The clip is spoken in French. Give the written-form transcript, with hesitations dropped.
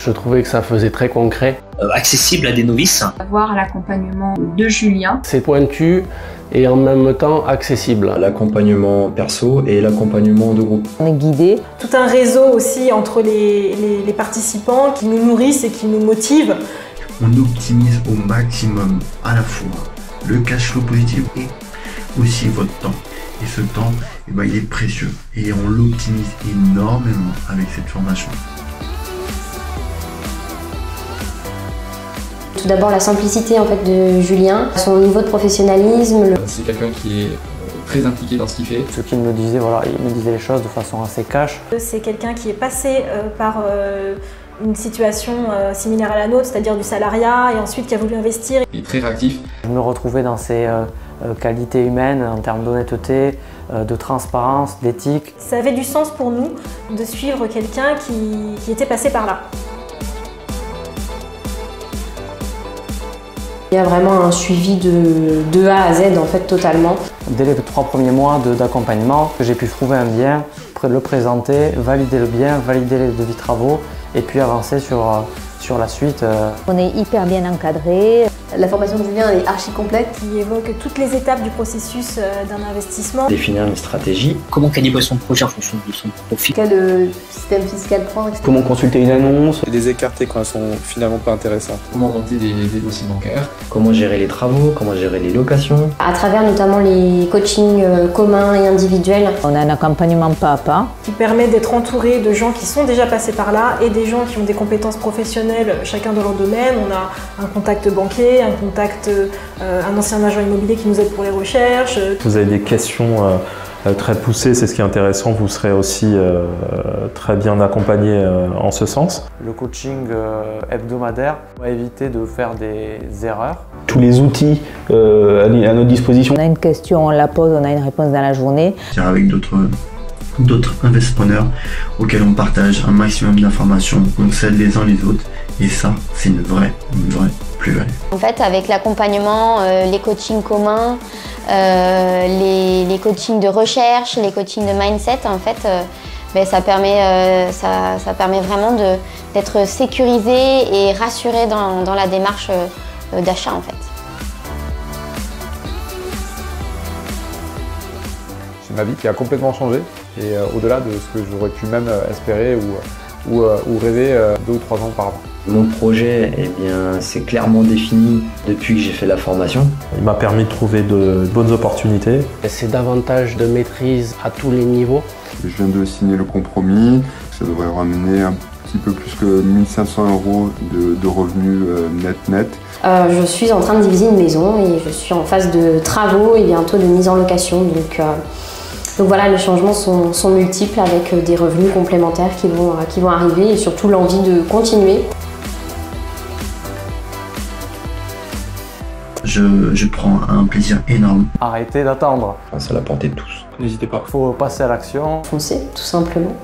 Je trouvais que ça faisait très concret. Accessible à des novices. Avoir l'accompagnement de Julien. C'est pointu et en même temps accessible. L'accompagnement perso et l'accompagnement de groupe. On est guidé. Tout un réseau aussi entre les participants qui nous nourrissent et qui nous motivent. On optimise au maximum à la fois le cash flow positif et aussi votre temps. Et ce temps, il est précieux et on l'optimise énormément avec cette formation. Tout d'abord la simplicité en fait de Julien, son niveau de professionnalisme. C'est quelqu'un qui est très impliqué dans ce qu'il fait. Ce qu'il me disait, voilà, il me disait les choses de façon assez cash. C'est quelqu'un qui est passé par une situation similaire à la nôtre, c'est-à-dire du salariat, et ensuite qui a voulu investir. Il est très réactif. Je me retrouvais dans ses qualités humaines en termes d'honnêteté, de transparence, d'éthique. Ça avait du sens pour nous de suivre quelqu'un qui était passé par là. Il y a vraiment un suivi de A à Z en fait totalement. Dès les 3 premiers mois d'accompagnement, j'ai pu trouver un bien, le présenter, valider le bien, valider les devis travaux et puis avancer sur la suite. On est hyper bien encadré. La formation de Julien est archi complète. Qui évoque toutes les étapes du processus d'un investissement. Définir une stratégie. Comment calibrer son projet en fonction de son profil. Quel système fiscal prendre, etc. Comment consulter une annonce. Et les écarter quand elles sont finalement pas intéressantes. Comment monter des dossiers bancaires. Comment gérer les travaux, comment gérer les locations. À travers notamment les coachings communs et individuels. On a un accompagnement pas à pas. Qui permet d'être entouré de gens qui sont déjà passés par là et des gens qui ont des compétences professionnelles, chacun dans leur domaine. On a un contact banquier, un ancien agent immobilier qui nous aide pour les recherches. Vous avez des questions très poussées, c'est ce qui est intéressant, vous serez aussi très bien accompagné en ce sens. Le coaching hebdomadaire va éviter de faire des erreurs. Tous les outils à notre disposition. On a une question, on la pose, on a une réponse dans la journée. Avec d'autres investisseurs auxquels on partage un maximum d'informations, on s'aide les uns les autres et ça c'est une vraie plus-value. En fait avec l'accompagnement, les coachings communs, les coachings de recherche, les coachings de mindset en fait, ça permet vraiment d'être sécurisé et rassuré dans la démarche d'achat en fait. C'est ma vie qui a complètement changé et au-delà de ce que j'aurais pu même espérer ou rêver 2 ou 3 ans auparavant. Mon projet, c'est clairement défini depuis que j'ai fait la formation. Il m'a permis de trouver de bonnes opportunités. C'est davantage de maîtrise à tous les niveaux. Je viens de signer le compromis, ça devrait ramener un petit peu plus que 1 500 € de revenus net. Je suis en train de diviser une maison et je suis en phase de travaux et bientôt de mise en location. Donc voilà, les changements sont multiples avec des revenus complémentaires qui vont arriver et surtout l'envie de continuer. Je prends un plaisir énorme. Arrêtez d'attendre. C'est à la portée de tous. N'hésitez pas. Il faut passer à l'action. Foncez, tout simplement.